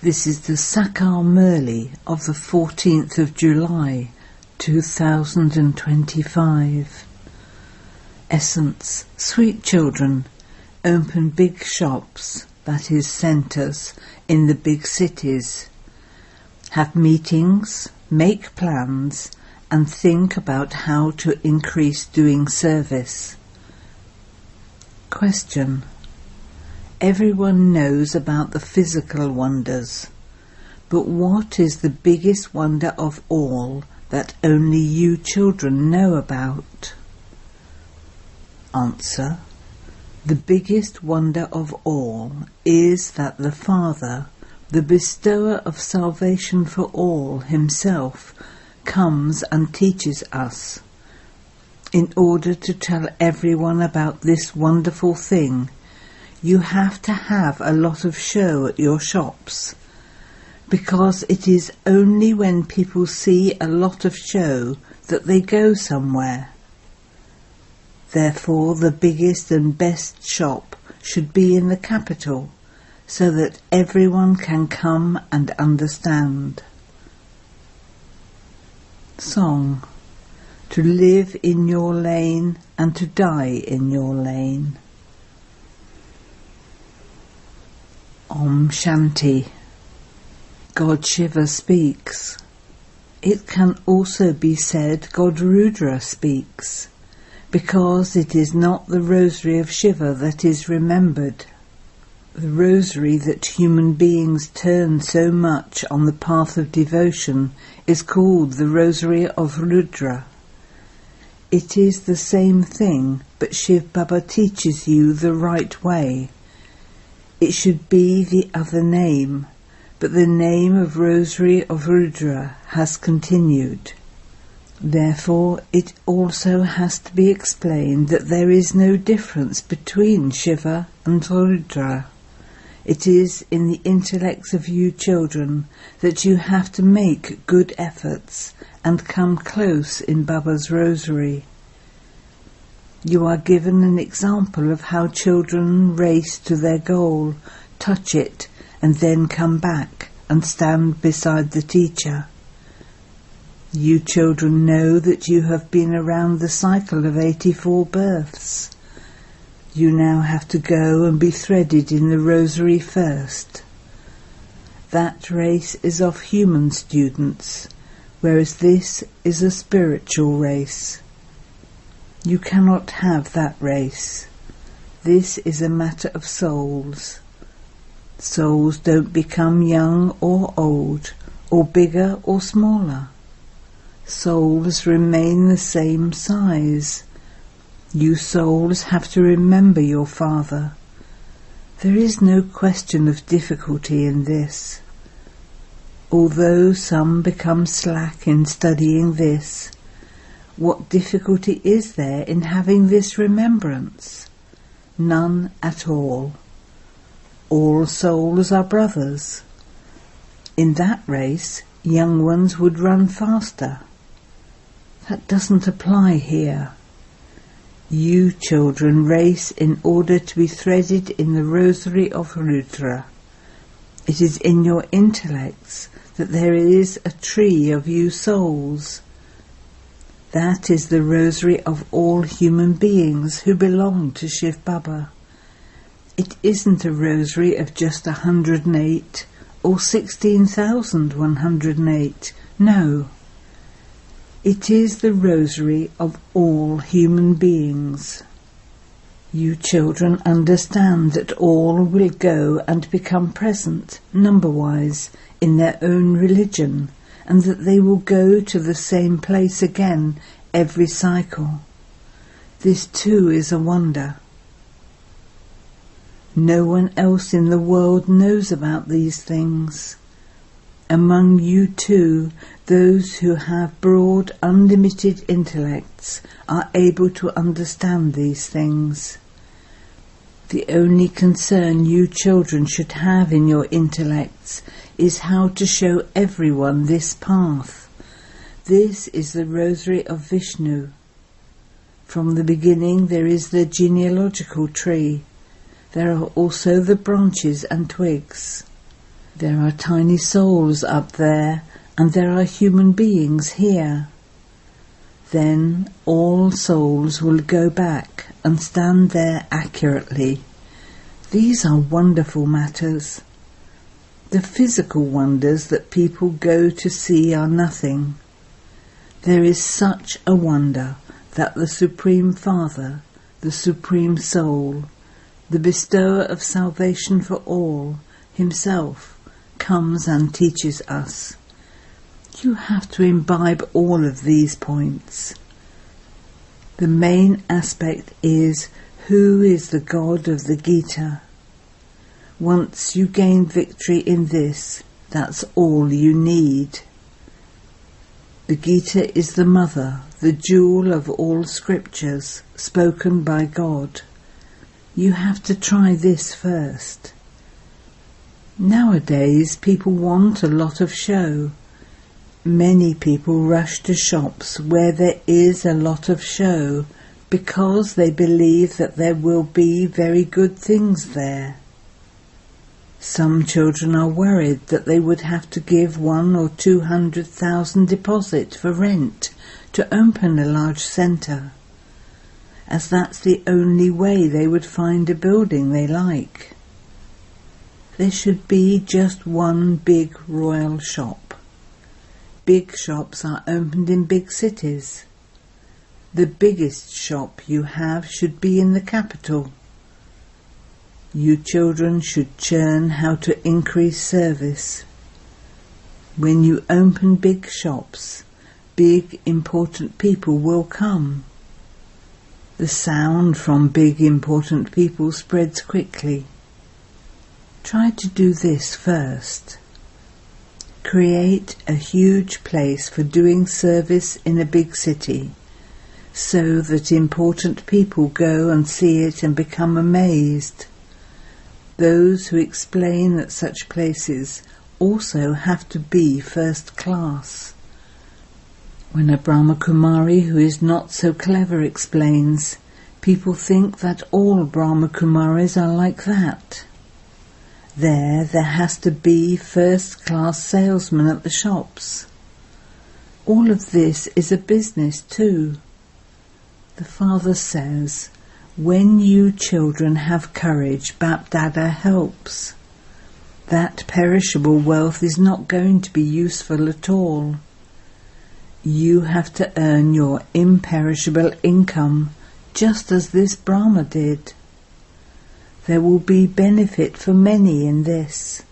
This is the Sakar Murli of the 14th of July 2025. Essence: sweet children, open big shops, that is centres, in the big cities. Have meetings, make plans, and think about how to increase doing service. Question: everyone knows about the physical wonders, but what is the biggest wonder of all that only you children know about? Answer: the biggest wonder of all is that the Father, the bestower of salvation for all himself, comes and teaches us. In order to tell everyone about this wonderful thing, you have to have a lot of show at your shops, because it is only when people see a lot of show that they go somewhere. Therefore, the biggest and best shop should be in the capital, so that everyone can come and understand. Song: to live in your lane and to die in your lane. Om Shanti. God Shiva speaks. It can also be said God Rudra speaks, because it is not the rosary of Shiva that is remembered. The rosary that human beings turn so much on the path of devotion is called the rosary of Rudra. It is the same thing, but Shiv Baba teaches you the right way. It should be the other name, but the name of Rosary of Rudra has continued. Therefore, it also has to be explained that there is no difference between Shiva and Rudra. It is in the intellects of you children that you have to make good efforts and come close in Baba's Rosary. You are given an example of how children race to their goal, touch it, and then come back and stand beside the teacher. You children know that you have been around the cycle of 84 births. You now have to go and be threaded in the rosary first. That race is of human students, whereas this is a spiritual race. You cannot have that race. This is a matter of souls. Souls don't become young or old, or bigger or smaller. Souls remain the same size. You souls have to remember your Father. There is no question of difficulty in this. Although some become slack in studying this, what difficulty is there in having this remembrance? None at all. All souls are brothers. In that race, young ones would run faster. That doesn't apply here. You children race in order to be threaded in the rosary of Rudra. It is in your intellects that there is a tree of you souls. That is the rosary of all human beings who belong to Shiv Baba. It isn't a rosary of just 108 or 16,108. No. It is the rosary of all human beings. You children understand that all will go and become present, number-wise, in their own religion, and that they will go to the same place again every cycle. This too is a wonder. No one else in the world knows about these things. Among you too, those who have broad, unlimited intellects are able to understand these things. The only concern you children should have in your intellects is how to show everyone this path. This is the rosary of Vishnu. From the beginning there is the genealogical tree. There are also the branches and twigs. There are tiny souls up there, and there are human beings here. Then all souls will go back and stand there accurately. These are wonderful matters. The physical wonders that people go to see are nothing. There is such a wonder that the Supreme Father, the Supreme Soul, the bestower of salvation for all, himself, comes and teaches us. You have to imbibe all of these points. The main aspect is, who is the God of the Gita? Once you gain victory in this, that's all you need. The Gita is the mother, the jewel of all scriptures, spoken by God. You have to try this first. Nowadays, people want a lot of show. Many people rush to shops where there is a lot of show because they believe that there will be very good things there. Some children are worried that they would have to give 100,000 or 200,000 deposit for rent to open a large centre, as that's the only way they would find a building they like. There should be just one big royal shop. Big shops are opened in big cities. The biggest shop you have should be in the capital. You children should learn how to increase service. When you open big shops, big important people will come. The sound from big important people spreads quickly. Try to do this first. Create a huge place for doing service in a big city, so that important people go and see it and become amazed. Those who explain at such places also have to be first class. When a brahmakumari who is not so clever explains, people think that all brahmakumaris are like that. There has to be first-class salesmen at the shops. All of this is a business too. The father says, when you children have courage, Bap-Dada helps. That perishable wealth is not going to be useful at all. You have to earn your imperishable income, just as this Brahma did. There will be benefit for many in this.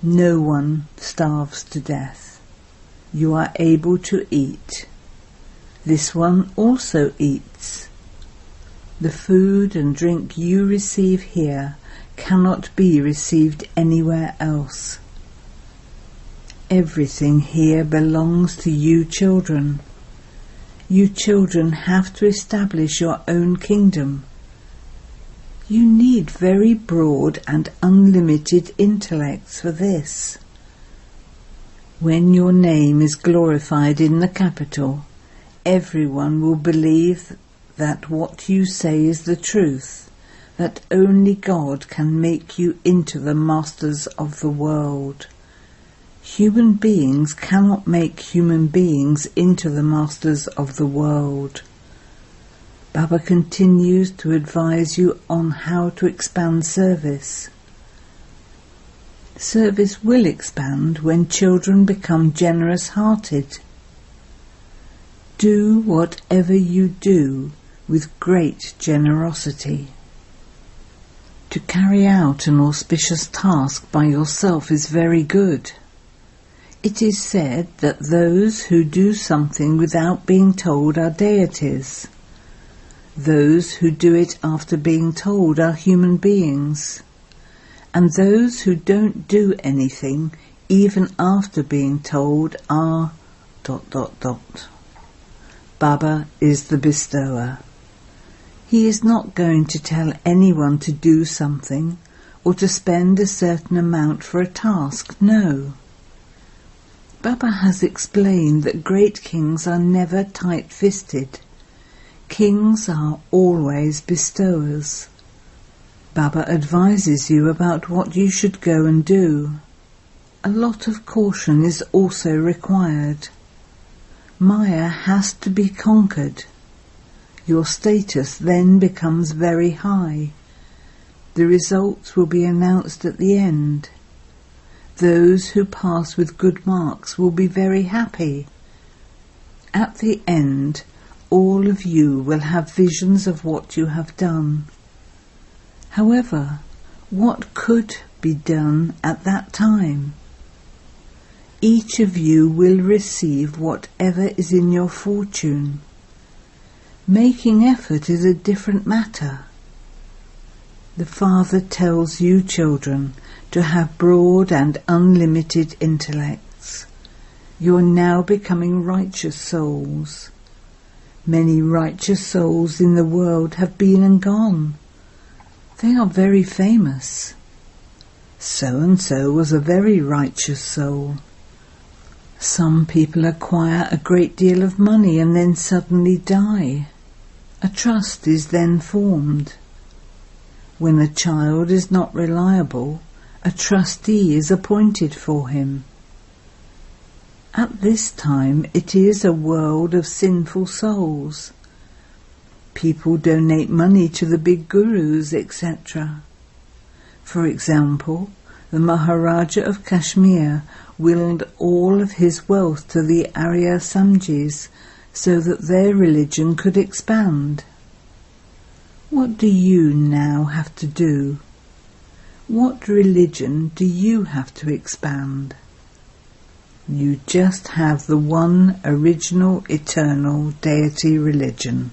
No one starves to death. You are able to eat. This one also eats. The food and drink you receive here cannot be received anywhere else. Everything here belongs to you children. You children have to establish your own kingdom. You need very broad and unlimited intellects for this. When your name is glorified in the capital, everyone will believe that what you say is the truth, that only God can make you into the masters of the world. Human beings cannot make human beings into the masters of the world. Baba continues to advise you on how to expand service. Service will expand when children become generous-hearted. Do whatever you do with great generosity. To carry out an auspicious task by yourself is very good. It is said that those who do something without being told are deities. Those who do it after being told are human beings. And those who don't do anything, even after being told, are ... Baba is the bestower. He is not going to tell anyone to do something or to spend a certain amount for a task, no. Baba has explained that great kings are never tight-fisted. Kings are always bestowers. Baba advises you about what you should go and do. a lot of caution is also required. Maya has to be conquered. Your status then becomes very high. The results will be announced at the end. Those who pass with good marks will be very happy. At the end, all of you will have visions of what you have done. However, what could be done at that time? Each of you will receive whatever is in your fortune. Making effort is a different matter. The Father tells you children to have broad and unlimited intellects. You are now becoming righteous souls. Many righteous souls in the world have been and gone. They are very famous. So-and-so was a very righteous soul. Some people acquire a great deal of money and then suddenly die. A trust is then formed. When a child is not reliable, a trustee is appointed for him. At this time it is a world of sinful souls. People donate money to the big gurus, etc. For example, the Maharaja of Kashmir willed all of his wealth to the Arya Samjis so that their religion could expand. What do you now have to do? What religion do you have to expand? You just have the one original, eternal deity religion.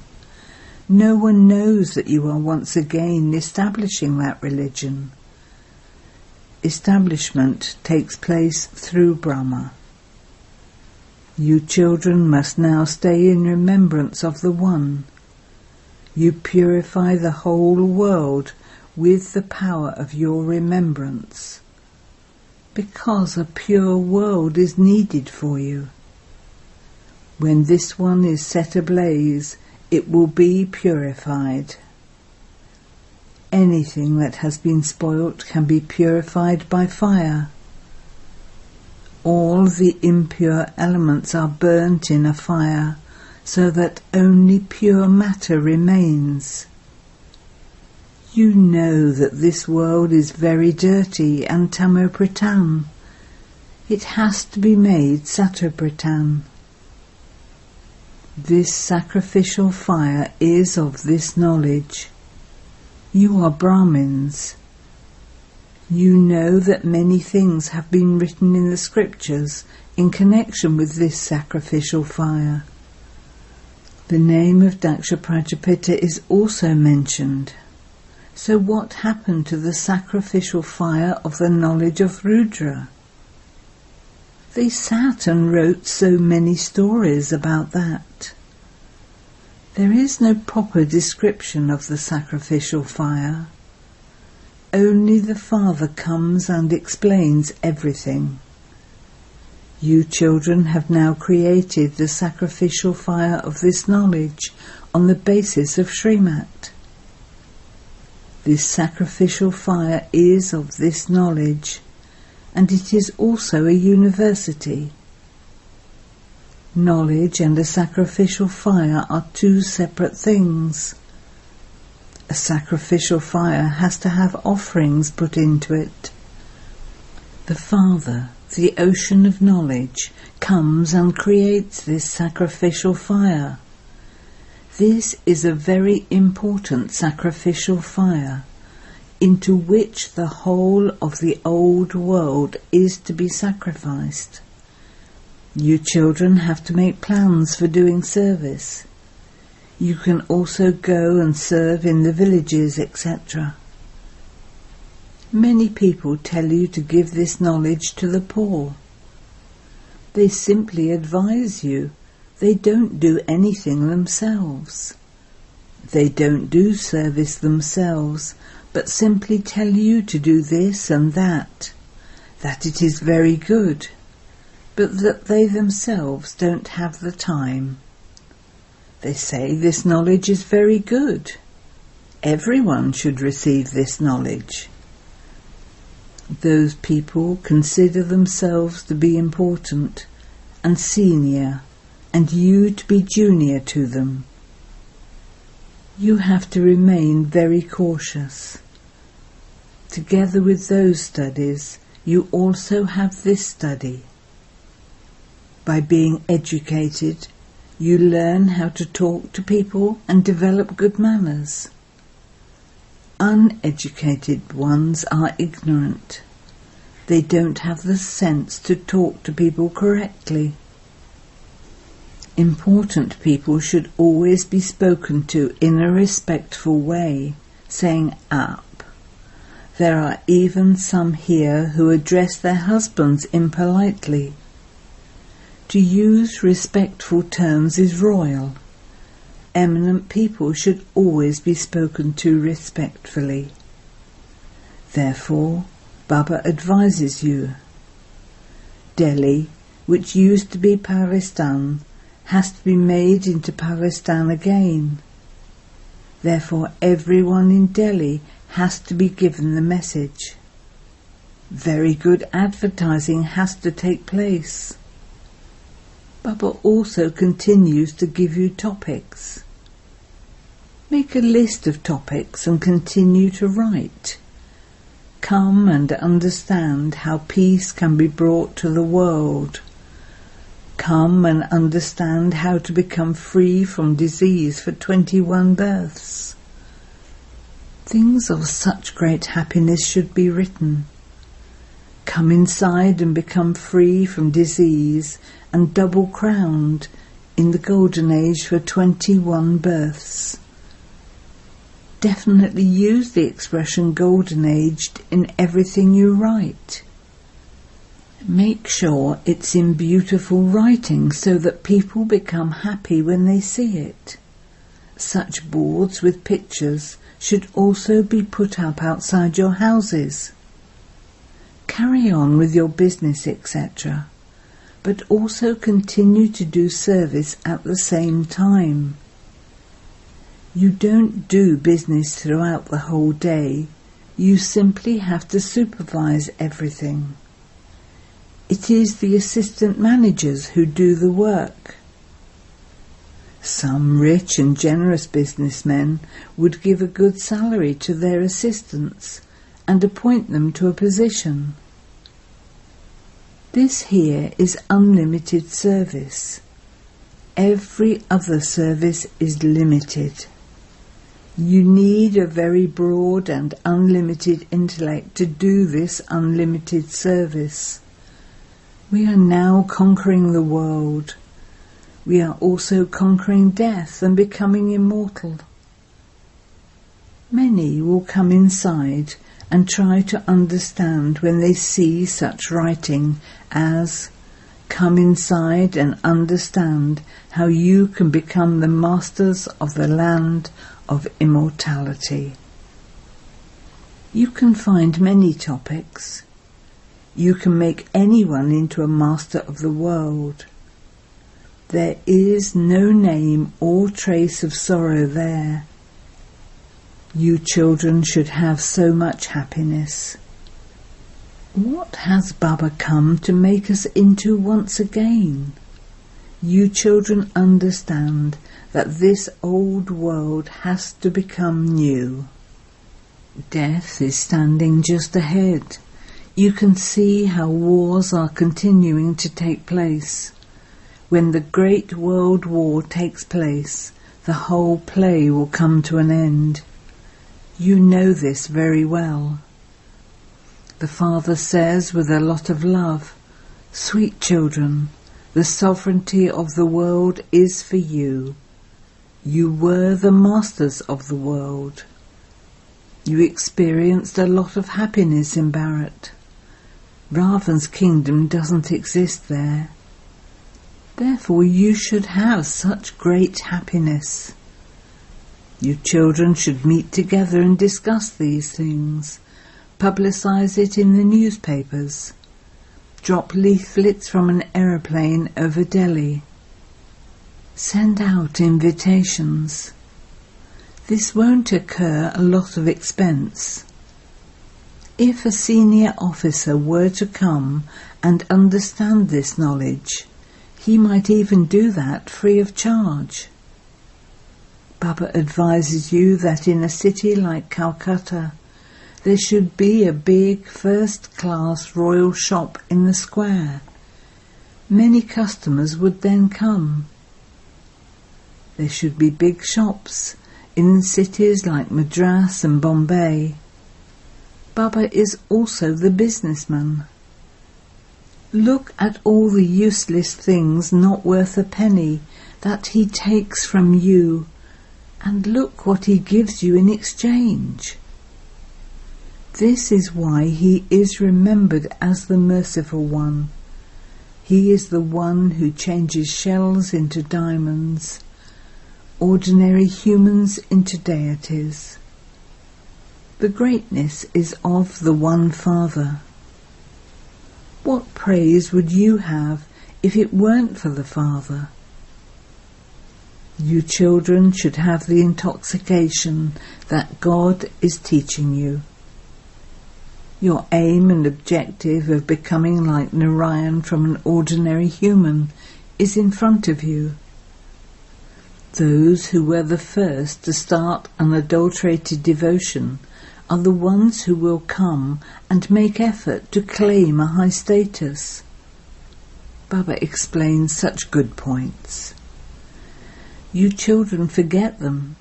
No one knows that you are once again establishing that religion. Establishment takes place through Brahma. You children must now stay in remembrance of the One. You purify the whole world with the power of your remembrance, because a pure world is needed for you. When this one is set ablaze, it will be purified. Anything that has been spoilt can be purified by fire. All the impure elements are burnt in a fire, so that only pure matter remains. You know that this world is very dirty and tamopratam. It has to be made satopratam. This sacrificial fire is of this knowledge. You are Brahmins. You know that many things have been written in the scriptures in connection with this sacrificial fire. The name of Daksha Prajapita is also mentioned. So what happened to the sacrificial fire of the knowledge of Rudra? They sat and wrote so many stories about that. There is no proper description of the sacrificial fire. Only the Father comes and explains everything. You children have now created the sacrificial fire of this knowledge on the basis of Srimat. This sacrificial fire is of this knowledge, and it is also a university. Knowledge and a sacrificial fire are two separate things. A sacrificial fire has to have offerings put into it. The Father, the ocean of knowledge, comes and creates this sacrificial fire. This is a very important sacrificial fire, into which the whole of the old world is to be sacrificed. You children have to make plans for doing service. You can also go and serve in the villages, etc. Many people tell you to give this knowledge to the poor. They simply advise you. They don't do anything themselves. They don't do service themselves, but simply tell you to do this and that it is very good, but that they themselves don't have the time. They say this knowledge is very good. Everyone should receive this knowledge. Those people consider themselves to be important and senior, and you to be junior to them. You have to remain very cautious. Together with those studies, you also have this study. By being educated, you learn how to talk to people and develop good manners. Uneducated ones are ignorant. They don't have the sense to talk to people correctly. Important people should always be spoken to in a respectful way, saying up. There are even some here who address their husbands impolitely. To use respectful terms is royal. Eminent people should always be spoken to respectfully. Therefore, Baba advises you. Delhi, which used to be Pakistan, has to be made into Pakistan again. Therefore, everyone in Delhi has to be given the message. Very good advertising has to take place. Baba also continues to give you topics. Make a list of topics and continue to write. Come and understand how peace can be brought to the world. Come and understand how to become free from disease for 21 births. Things of such great happiness should be written. Come inside and become free from disease and double-crowned in the golden age for 21 births. Definitely use the expression golden-aged in everything you write. Make sure it's in beautiful writing so that people become happy when they see it. Such boards with pictures should also be put up outside your houses. Carry on with your business, etc., but also continue to do service at the same time. You don't do business throughout the whole day. You simply have to supervise everything. It is the assistant managers who do the work. Some rich and generous businessmen would give a good salary to their assistants and appoint them to a position. This here is unlimited service. Every other service is limited. You need a very broad and unlimited intellect to do this unlimited service. We are now conquering the world. We are also conquering death and becoming immortal. Many will come inside and try to understand when they see such writing as, come inside and understand how you can become the masters of the land of immortality. You can find many topics. You can make anyone into a master of the world. There is no name or trace of sorrow there. You children should have so much happiness. What has Baba come to make us into once again? You children understand that this old world has to become new. Death is standing just ahead. You can see how wars are continuing to take place. When the Great World War takes place, the whole play will come to an end. You know this very well. The Father says with a lot of love, "Sweet children, the sovereignty of the world is for you. You were the masters of the world. You experienced a lot of happiness in Bharat. Ravan's kingdom doesn't exist there. Therefore you should have such great happiness. You children should meet together and discuss these things, publicize it in the newspapers, drop leaflets from an aeroplane over Delhi, send out invitations. This won't occur a lot of expense. If a senior officer were to come and understand this knowledge, he might even do that free of charge. Baba advises you that in a city like Calcutta, there should be a big first-class royal shop in the square. Many customers would then come. There should be big shops in cities like Madras and Bombay. Baba is also the businessman. Look at all the useless things not worth a penny that he takes from you, and look what he gives you in exchange. This is why he is remembered as the merciful one. He is the one who changes shells into diamonds, ordinary humans into deities. The greatness is of the one Father. What praise would you have if it weren't for the Father? You children should have the intoxication that God is teaching you. Your aim and objective of becoming like Narayan from an ordinary human is in front of you. Those who were the first to start unadulterated devotion are the ones who will come and make effort to claim a high status. Baba explains such good points. You children forget them,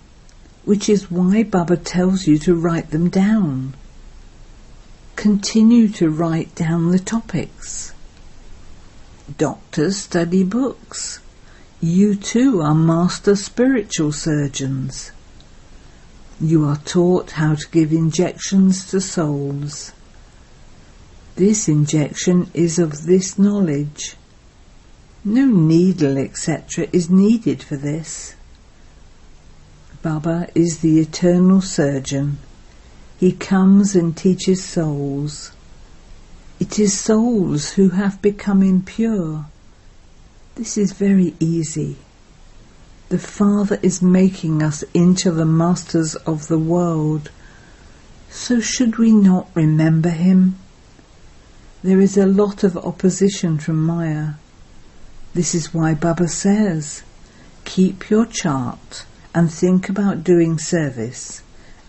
which is why Baba tells you to write them down. Continue to write down the topics. Doctors study books. You too are master spiritual surgeons. You are taught how to give injections to souls. This injection is of this knowledge. No needle, etc. is needed for this. Baba is the eternal surgeon. He comes and teaches souls. It is souls who have become impure. This is very easy. The Father is making us into the masters of the world. So should we not remember him? There is a lot of opposition from Maya. This is why Baba says, keep your chart and think about doing service,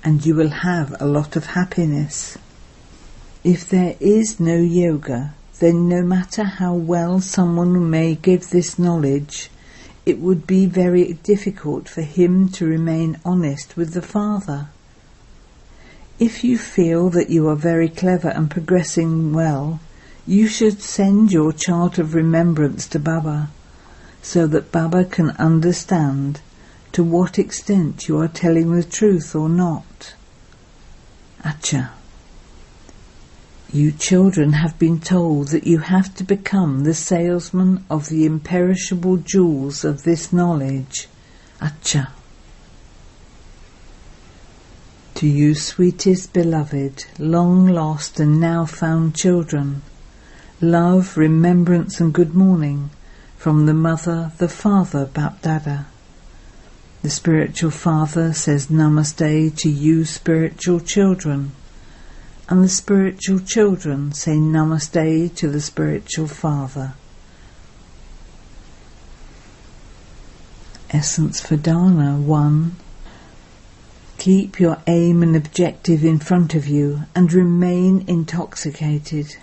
and you will have a lot of happiness. If there is no yoga, then no matter how well someone may give this knowledge, it would be very difficult for him to remain honest with the Father. If you feel that you are very clever and progressing well, you should send your chart of remembrance to Baba, so that Baba can understand to what extent you are telling the truth or not. Acha. You children have been told that you have to become the salesman of the imperishable jewels of this knowledge. Acha. To you, sweetest beloved, long lost and now found children, love, remembrance and good morning from the Mother, the Father, Bapdada. The spiritual Father says Namaste to you spiritual children, and the spiritual children say Namaste to the spiritual Father. Essence for Dharna 1. Keep your aim and objective in front of you and remain intoxicated.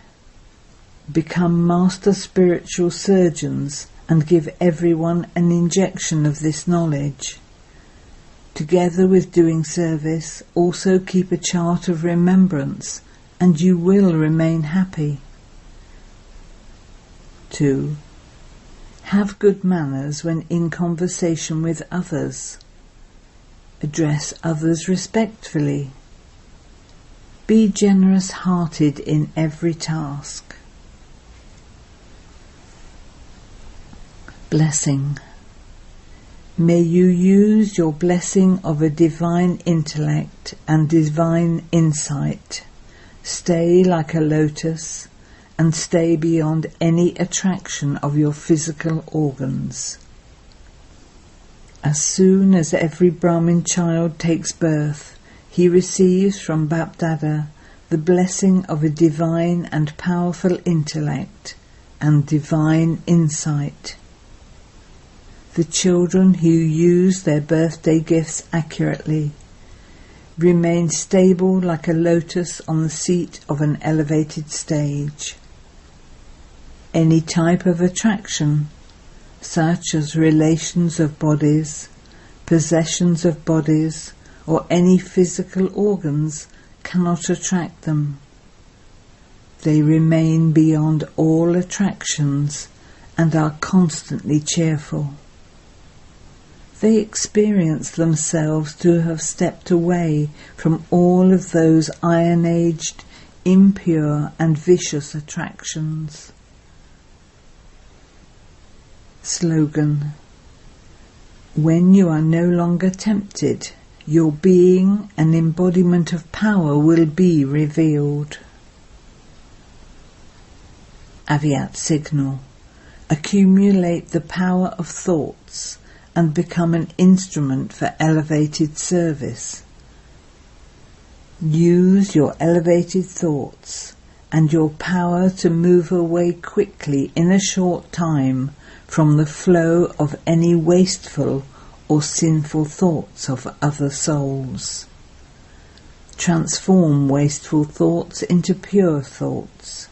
Become master spiritual surgeons and give everyone an injection of this knowledge. Together with doing service, also keep a chart of remembrance, and you will remain happy. 2. Have good manners when in conversation with others. Address others respectfully. Be generous-hearted in every task. Blessing. May you use your blessing of a divine intellect and divine insight. Stay like a lotus and stay beyond any attraction of your physical organs. As soon as every Brahmin child takes birth, he receives from Bapdada the blessing of a divine and powerful intellect and divine insight. The children who use their birthday gifts accurately remain stable like a lotus on the seat of an elevated stage. Any type of attraction, such as relations of bodies, possessions of bodies, or any physical organs, cannot attract them. They remain beyond all attractions and are constantly cheerful. They experience themselves to have stepped away from all of those iron-aged, impure and vicious attractions. Slogan: when you are no longer tempted, your being and embodiment of power will be revealed. Aviat signal: accumulate the power of thoughts and become an instrument for elevated service. Use your elevated thoughts and your power to move away quickly in a short time from the flow of any wasteful or sinful thoughts of other souls. Transform wasteful thoughts into pure thoughts.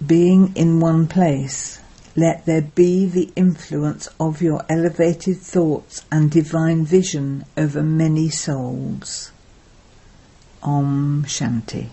Being in one place, let there be the influence of your elevated thoughts and divine vision over many souls. Om Shanti.